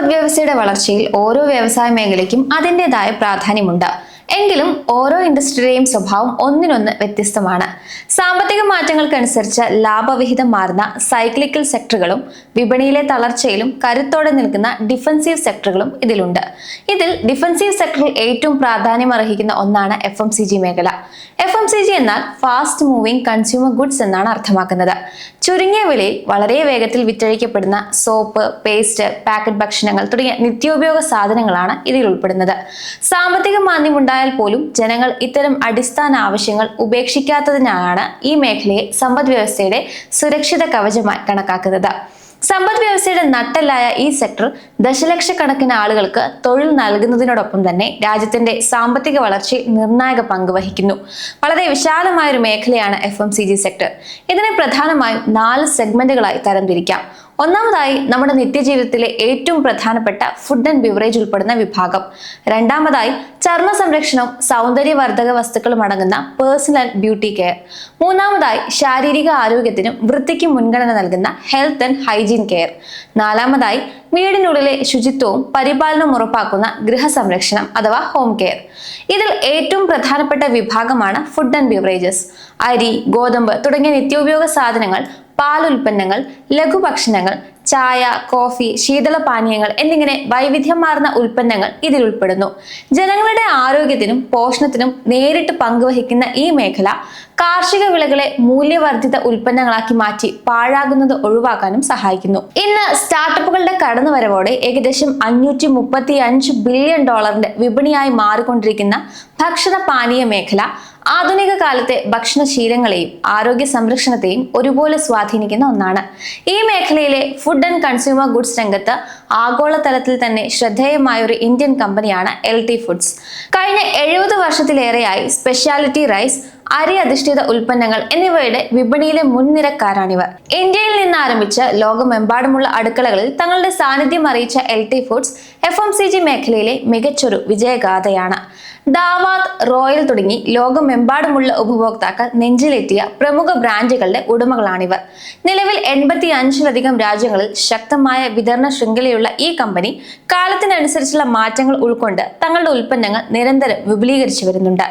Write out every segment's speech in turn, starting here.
സമ്പദ്വ്യവസ്ഥയുടെ വളർച്ചയിൽ ഓരോ വ്യവസായ മേഖലയ്ക്കും അതിൻ്റെതായ പ്രാധാന്യമുണ്ട്. എങ്കിലും ഓരോ ഇൻഡസ്ട്രിയുടെയും സ്വഭാവം ഒന്നിനൊന്ന് വ്യത്യസ്തമാണ്. സാമ്പത്തിക മാറ്റങ്ങൾക്കനുസരിച്ച് ലാഭവിഹിതം മാറുന്ന സൈക്ലിക്കൽ സെക്ടറുകളും വിപണിയിലെ തളർച്ചയിലും കരുത്തോടെ നിൽക്കുന്ന ഡിഫൻസീവ് സെക്ടറുകളും ഇതിലുണ്ട്. ഇതിൽ ഡിഫൻസീവ് സെക്ടറിൽ ഏറ്റവും പ്രാധാന്യം അർഹിക്കുന്ന ഒന്നാണ് FMCG മേഖല. FMCG എന്നാൽ ഫാസ്റ്റ് മൂവിംഗ് കൺസ്യൂമർ ഗുഡ്സ് എന്നാണ് അർത്ഥമാക്കുന്നത്. ചുരുങ്ങിയ വിലയിൽ വളരെ വേഗത്തിൽ വിറ്റഴിക്കപ്പെടുന്ന സോപ്പ്, പേസ്റ്റ്, പാക്കറ്റ് ഭക്ഷണങ്ങൾ തുടങ്ങിയ നിത്യോപയോഗ സാധനങ്ങളാണ് ഇതിൽ ഉൾപ്പെടുന്നത്. സാമ്പത്തിക മാന്ദ്യമുണ്ടായാൽ പോലും ജനങ്ങൾ ഇത്തരം അടിസ്ഥാന ആവശ്യങ്ങൾ ഉപേക്ഷിക്കാത്തതിനാലാണ് ഈ മേഖലയെ സമ്പദ് വ്യവസ്ഥയുടെ സുരക്ഷിത കവചമായി കണക്കാക്കുന്നത്. സമ്പദ് വ്യവസ്ഥയുടെ നട്ടെല്ലായ ഈ സെക്ടർ ദശലക്ഷക്കണക്കിന് ആളുകൾക്ക് തൊഴിൽ നൽകുന്നതിനോടൊപ്പം തന്നെ രാജ്യത്തിന്റെ സാമ്പത്തിക വളർച്ചയിൽ നിർണായക പങ്ക് വഹിക്കുന്നു. വളരെ വിശാലമായ ഒരു മേഖലയാണ് FMCG സെക്ടർ. ഇതിനെ പ്രധാനമായും 4 സെഗ്മെന്റുകളായി തരംതിരിക്കാം. ഒന്നാമതായി നമ്മുടെ നിത്യജീവിതത്തിലെ ഏറ്റവും പ്രധാനപ്പെട്ട ഫുഡ് ആൻഡ് ബിവറേജ് ഉൾപ്പെടുന്ന വിഭാഗം. രണ്ടാമതായി ചർമ്മ സംരക്ഷണവും സൗന്ദര്യവർദ്ധക വസ്തുക്കളും അടങ്ങുന്ന പേഴ്സണൽ ആൻഡ് ബ്യൂട്ടി കെയർ. മൂന്നാമതായി ശാരീരിക ആരോഗ്യത്തിനും വൃത്തിക്കും മുൻഗണന നൽകുന്ന ഹെൽത്ത് ആൻഡ് ഹൈജീൻ കെയർ. നാലാമതായി വീടിനുള്ളിലെ ശുചിത്വവും പരിപാലനവും ഉറപ്പാക്കുന്ന ഗൃഹസംരക്ഷണം അഥവാ ഹോം കെയർ. ഇതിൽ ഏറ്റവും പ്രധാനപ്പെട്ട വിഭാഗമാണ് ഫുഡ് ആൻഡ് ബിവറേജസ്. അരി, ഗോതമ്പ് തുടങ്ങിയ നിത്യോപയോഗ സാധനങ്ങൾ, പാലുൽപ്പന്നങ്ങൾ, ലഘുഭക്ഷണങ്ങൾ, ചായ, കോഫി, ശീതളപാനീയങ്ങൾ എന്നിങ്ങനെ വൈവിധ്യമാർന്ന ഉൽപ്പന്നങ്ങൾ ഇതിൽ ഉൾപ്പെടുന്നു. ജനങ്ങളുടെ ആരോഗ്യത്തിനും പോഷണത്തിനും നേരിട്ട് പങ്കുവഹിക്കുന്ന ഈ മേഖല കാർഷിക വിളകളെ മൂല്യവർദ്ധിത ഉൽപ്പന്നങ്ങളാക്കി മാറ്റി പാഴാകുന്നത് ഒഴിവാക്കാനും സഹായിക്കുന്നു. ഇന്ന് സ്റ്റാർട്ടപ്പുകളുടെ കടന്നുവരവോടെ ഏകദേശം $535 ബില്യൺ വിപണിയായി മാറിക്കൊണ്ടിരിക്കുന്ന ഭക്ഷണ പാനീയ മേഖല ആധുനിക കാലത്തെ ഭക്ഷണശീലങ്ങളെയും ആരോഗ്യ സംരക്ഷണത്തെയും ഒരുപോലെ സ്വാധീനിക്കുന്ന ഒന്നാണ്. ഈ മേഖലയിലെ ഫുഡ് ആൻഡ് കൺസ്യൂമർ ഗുഡ്സ് രംഗത്ത് ആഗോളതലത്തിൽ തന്നെ ശ്രദ്ധേയമായ ഒരു ഇന്ത്യൻ കമ്പനിയാണ് LT ഫുഡ്സ്. കഴിഞ്ഞ 70 വർഷത്തിലേറെയായി സ്പെഷ്യാലിറ്റി റൈസ്, അരി അധിഷ്ഠിത ഉൽപ്പന്നങ്ങൾ എന്നിവയുടെ വിപണിയിലെ മുൻനിരക്കാരാണിവർ. ഇന്ത്യയിൽ നിന്ന് ആരംഭിച്ച് ലോകമെമ്പാടുമുള്ള അടുക്കളകളിൽ തങ്ങളുടെ സാന്നിധ്യം അറിയിച്ച LT ഫുഡ്സ് FMCG മേഖലയിലെ മികച്ചൊരു വിജയഗാഥയാണ്. ദാവാത്, റോയൽ തുടങ്ങി ലോകമെമ്പാടുമുള്ള ഉപഭോക്താക്കൾ നെഞ്ചിലെത്തിയ പ്രമുഖ ബ്രാൻഡുകളുടെ ഉടമകളാണിവർ. നിലവിൽ 85-ലധികം രാജ്യങ്ങളിൽ ശക്തമായ വിതരണ ശൃംഖലയുള്ള ഈ കമ്പനി കാലത്തിനനുസരിച്ചുള്ള മാറ്റങ്ങൾ ഉൾക്കൊണ്ട് തങ്ങളുടെ ഉൽപ്പന്നങ്ങൾ നിരന്തരം വിപുലീകരിച്ചു വരുന്നുണ്ട്.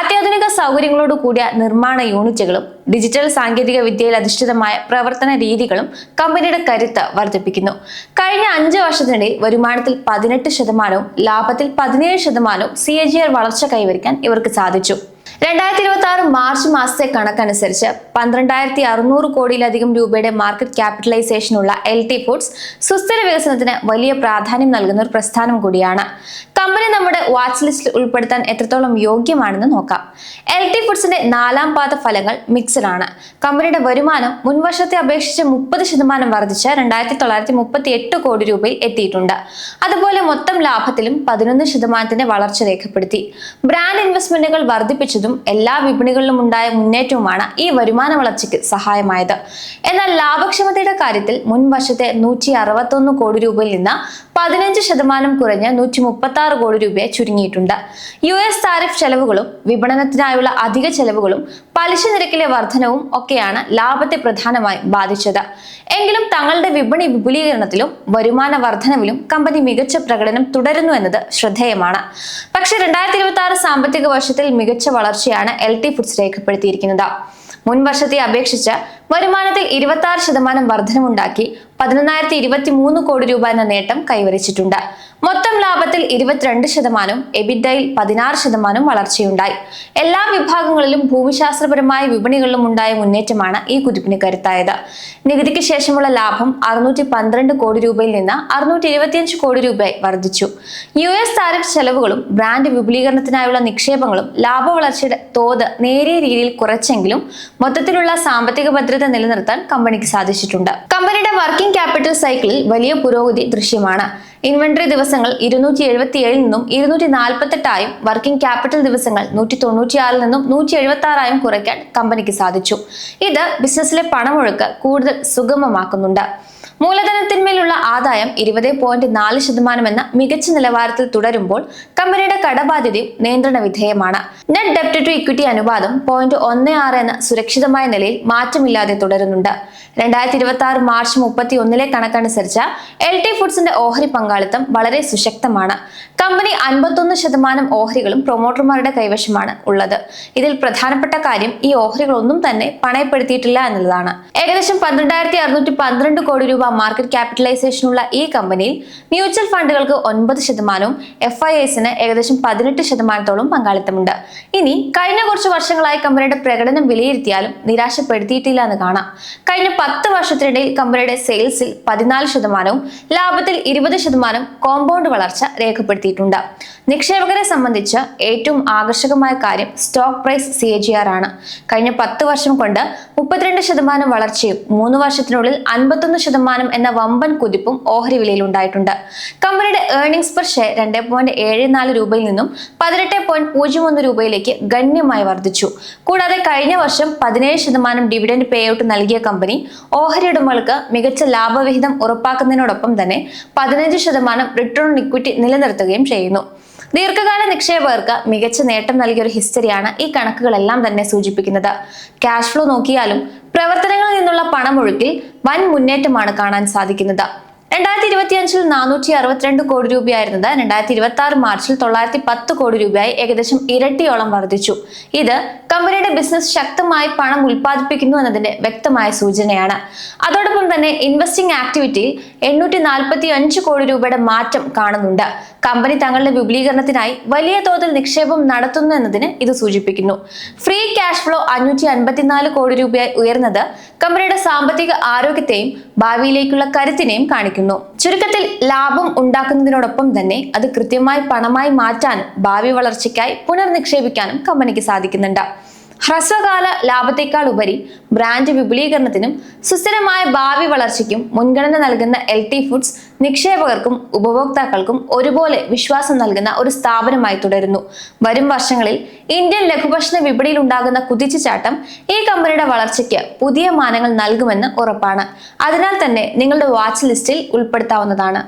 അത്യാധുനിക സൗകര്യങ്ങളോട് കൂടിയ നിർമ്മാണ യൂണിറ്റുകളും ഡിജിറ്റൽ സാങ്കേതിക വിദ്യയിൽ അധിഷ്ഠിതമായ പ്രവർത്തന രീതികളും കമ്പനിയുടെ കരുത്ത് വർദ്ധിപ്പിക്കുന്നു. കഴിഞ്ഞ 5 വർഷത്തിനിടയിൽ വരുമാനത്തിൽ 18%, ലാഭത്തിൽ 17% CAGR വളർച്ച കൈവരിക്കാൻ ഇവർക്ക് സാധിച്ചു. 2026 മാർച്ച് മാസത്തെ കണക്കനുസരിച്ച് 12,600 കോടിയിലധികം രൂപയുടെ മാർക്കറ്റ് ക്യാപിറ്റലൈസേഷനുള്ള LT ഫുഡ്സ് സുസ്ഥിര വികസനത്തിന് വലിയ പ്രാധാന്യം നൽകുന്ന ഒരു പ്രസ്ഥാനം കൂടിയാണ്. കമ്പനി നമ്മുടെ വാച്ച് ലിസ്റ്റിൽ ഉൾപ്പെടുത്താൻ എത്രത്തോളം യോഗ്യമാണെന്ന് നോക്കാം. LT ഫുഡ്സിന്റെ 4ാം പാദ ഫലങ്ങൾ മിക്സഡ് ആണ്. കമ്പനിയുടെ വരുമാനം മുൻവർഷത്തെ അപേക്ഷിച്ച് 30% വർദ്ധിച്ച് 2,938 കോടി രൂപയിൽ എത്തിയിട്ടുണ്ട്. അതുപോലെ മൊത്തം ലാഭത്തിലും 11% വളർച്ച രേഖപ്പെടുത്തി. ബ്രാൻഡ് ഇൻവെസ്റ്റ്മെന്റുകൾ വർദ്ധിപ്പിച്ചതും എല്ലാ വിപണികളിലും ഉണ്ടായ മുന്നേറ്റവുമാണ് ഈ വരുമാന വളർച്ചയ്ക്ക് സഹായമായത്. എന്നാൽ ലാഭക്ഷമതയുടെ കാര്യത്തിൽ മുൻ വർഷത്തെ 161 കോടി രൂപയിൽ നിന്ന് 15% കുറഞ്ഞ് 136 കോടി രൂപയെ ചുരുങ്ങിയിട്ടുണ്ട്. US താരിഫ് ചെലവുകളും വിപണനത്തിനായുള്ള അധിക ചെലവുകളും പലിശ നിരക്കിലെ വർധനവും ഒക്കെയാണ് ലാഭത്തെ പ്രധാനമായും ബാധിച്ചത്. എങ്കിലും തങ്ങളുടെ വിപണി വിപുലീകരണത്തിലും വരുമാന വർധനവിലും കമ്പനി മികച്ച പ്രകടനം തുടരുന്നു എന്നത് ശ്രദ്ധേയമാണ്. പക്ഷേ 2026 സാമ്പത്തിക വർഷത്തിൽ മികച്ച വളർച്ചയാണ് LT ഫുഡ്സ് രേഖപ്പെടുത്തിയിരിക്കുന്നത്. മുൻ വർഷത്തെ അപേക്ഷിച്ച് വരുമാനത്തിൽ 26% വർധനമുണ്ടാക്കി 11,023 കോടി രൂപ എന്ന നേട്ടം കൈവരിച്ചിട്ടുണ്ട്. മൊത്തം ലാഭത്തിൽ 22%, എബിറ്റയിൽ 16% വളർച്ചയുണ്ടായി. എല്ലാ വിഭാഗങ്ങളിലും ഭൂമിശാസ്ത്രപരമായ വിപണികളിലും ഉണ്ടായ മുന്നേറ്റമാണ് ഈ കുതിപ്പിന് കരുത്തായത്. നികുതിക്ക് ശേഷമുള്ള ലാഭം 612 കോടി രൂപയിൽ നിന്ന് 625 കോടി രൂപയായി വർദ്ധിച്ചു. US താരിഫ് ചെലവുകളും ബ്രാൻഡ് വിപുലീകരണത്തിനായുള്ള നിക്ഷേപങ്ങളും ലാഭവളർച്ചയുടെ തോത് നേരിയ രീതിയിൽ കുറച്ചെങ്കിലും മൊത്തത്തിലുള്ള സാമ്പത്തിക ഭദ്രത നിലനിർത്താൻ കമ്പനിക്ക് സാധിച്ചിട്ടുണ്ട്. കമ്പനിയുടെ വർക്കിംഗ് ക്യാപിറ്റൽ സൈക്കിളിൽ വലിയ പുരോഗതി ദൃശ്യമാണ്. ഇൻവെന്ററി ദിവസങ്ങൾ 277 നിന്നും 248 വർക്കിംഗ് ക്യാപിറ്റൽ ദിവസങ്ങൾ 196 നിന്നും 176 കുറയ്ക്കാൻ കമ്പനിക്ക് സാധിച്ചു. ഇത് ബിസിനസ്സിലെ പണമൊഴുക്ക് കൂടുതൽ സുഗമമാക്കുന്നുണ്ട്. മൂലധനത്തിന്മേലുള്ള ആദായം 20.4% എന്ന മികച്ച നിലവാരത്തിൽ തുടരുമ്പോൾ കമ്പനിയുടെ കടബാധ്യതയും നിയന്ത്രണ വിധേയമാണ്. നെറ്റ് ഡെപ്റ്റ് ടു ഇക്വിറ്റി അനുപാതം 0.16 എന്ന സുരക്ഷിതമായ നിലയിൽ മാറ്റമില്ലാതെ തുടരുന്നുണ്ട്. 2026 മാർച്ച് 31 കണക്കനുസരിച്ച് LT ഫുഡ്സിന്റെ ഓഹരി പങ്കാളിത്തം പങ്കാളിത്തം വളരെ സുശക്തമാണ്. കമ്പനി 51% ഓഹരികളും പ്രൊമോട്ടർമാരുടെ കൈവശമാണ് ഉള്ളത്. ഇതിൽ പ്രധാനപ്പെട്ട കാര്യം ഈ ഓഹരികളൊന്നും തന്നെ പണയപ്പെടുത്തിയിട്ടില്ല എന്നുള്ളതാണ്. ഏകദേശം 12,612 കോടി രൂപ മാർക്കറ്റ് ക്യാപിറ്റലൈസേഷനുള്ള ഈ കമ്പനിയിൽ മ്യൂച്വൽ ഫണ്ടുകൾക്ക് 9%, FIIസിന് ഏകദേശം 18% പങ്കാളിത്തമുണ്ട്. ഇനി കഴിഞ്ഞ കുറച്ച് വർഷങ്ങളായി കമ്പനിയുടെ പ്രകടനം വിലയിരുത്തിയാലും നിരാശപ്പെടുത്തിയിട്ടില്ല എന്ന് കാണാം. കഴിഞ്ഞ 10 വർഷത്തിനിടയിൽ കമ്പനിയുടെ സെയിൽസിൽ 14%, ലാഭത്തിൽ 20% കോമ്പൗണ്ട് വളർച്ച രേഖപ്പെടുത്തിയിട്ടുണ്ട്. നിക്ഷേപകരെ സംബന്ധിച്ച് ഏറ്റവും ആകർഷകമായ കാര്യം സ്റ്റോക്ക് പ്രൈസ് CAGR ആണ്. കഴിഞ്ഞ 10 വർഷം കൊണ്ട് 32% വളർച്ചയും 3 വർഷത്തിനുള്ളിൽ 51% എന്ന വമ്പൻ കുതിപ്പും ഓഹരി വിലയിൽ ഉണ്ടായിട്ടുണ്ട്. കമ്പനിയുടെ ഏർണിംഗ്സ് പെർ ഷെയർ 2.74 രൂപയിൽ നിന്നും 18.01 രൂപയിലേക്ക് ഗണ്യമായി വർദ്ധിച്ചു. കൂടാതെ കഴിഞ്ഞ വർഷം 17% ഡിവിഡൻഡ് പേ ഔട്ട് നൽകിയ കമ്പനി ഓഹരി ഉടമകൾക്ക് മികച്ച ലാഭവിഹിതം ഉറപ്പാക്കുന്നതിനോടൊപ്പം തന്നെ 15% റിട്ടേൺ ഓൺ ഇക്വിറ്റി നിലനിർത്തുകയും ചെയ്യുന്നു. ദീർഘകാല നിക്ഷേപകർക്ക് മികച്ച നേട്ടം നൽകിയ ഒരു ഹിസ്റ്ററിയാണ് ഈ കണക്കുകളെല്ലാം തന്നെ സൂചിപ്പിക്കുന്നത്. ക്യാഷ് ഫ്ലോ നോക്കിയാലും പ്രവർത്തനങ്ങളിൽ നിന്നുള്ള പണമൊഴുക്കിൽ വൻ മുന്നേറ്റമാണ് കാണാൻ സാധിക്കുന്നത്. 2025 462 കോടി രൂപയായിരുന്നത് 2026 മാർച്ചിൽ 910 കോടി രൂപയായി ഏകദേശം ഇരട്ടിയോളം വർദ്ധിച്ചു. ഇത് കമ്പനിയുടെ ബിസിനസ് ശക്തമായി പണം ഉൽപ്പാദിപ്പിക്കുന്നു എന്നതിന്റെ വ്യക്തമായ സൂചനയാണ്. അതോടൊപ്പം തന്നെ ഇൻവെസ്റ്റിംഗ് ആക്ടിവിറ്റിയിൽ 845 കോടി രൂപയുടെ മാറ്റം കാണുന്നുണ്ട്. കമ്പനി തങ്ങളുടെ വിപുലീകരണത്തിനായി വലിയ തോതിൽ നിക്ഷേപം നടത്തുന്നു എന്നതിന് ഇത് സൂചിപ്പിക്കുന്നു. ഫ്രീ ക്യാഷ് ഫ്ലോ 554 കോടി രൂപയായി ഉയർന്നത് കമ്പനിയുടെ സാമ്പത്തിക ആരോഗ്യത്തെയും ഭാവിയിലേക്കുള്ള കരുത്തിനെയും കാണിക്കുന്നു. ചുരുക്കത്തിൽ ലാഭം ഉണ്ടാക്കുന്നതിനോടൊപ്പം തന്നെ അത് കൃത്യമായി പണമായി മാറ്റാനും ഭാവി വളർച്ചയ്ക്കായി പുനർനിക്ഷേപിക്കാനും കമ്പനിക്ക് സാധിക്കുന്നുണ്ട്. ഹ്രസ്വകാല ലാഭത്തെക്കാൾ ഉപരി ബ്രാൻഡ് വിപുലീകരണത്തിനും സുസ്ഥിരമായ ഭാവി വളർച്ചയ്ക്കും മുൻഗണന നൽകുന്ന LT ഫുഡ്സ് നിക്ഷേപകർക്കും ഉപഭോക്താക്കൾക്കും ഒരുപോലെ വിശ്വാസം നൽകുന്ന ഒരു സ്ഥാപനമായി തുടരുന്നു. വരും വർഷങ്ങളിൽ ഇന്ത്യൻ ലഘുഭക്ഷണ വിപണിയിൽ ഉണ്ടാകുന്ന കുതിച്ചുചാട്ടം ഈ കമ്പനിയുടെ വളർച്ചയ്ക്ക് പുതിയ മാനങ്ങൾ നൽകുമെന്ന് ഉറപ്പാണ്. അതിനാൽ തന്നെ നിങ്ങളുടെ വാച്ച് ലിസ്റ്റിൽ ഉൾപ്പെടുത്താവുന്നതാണ്.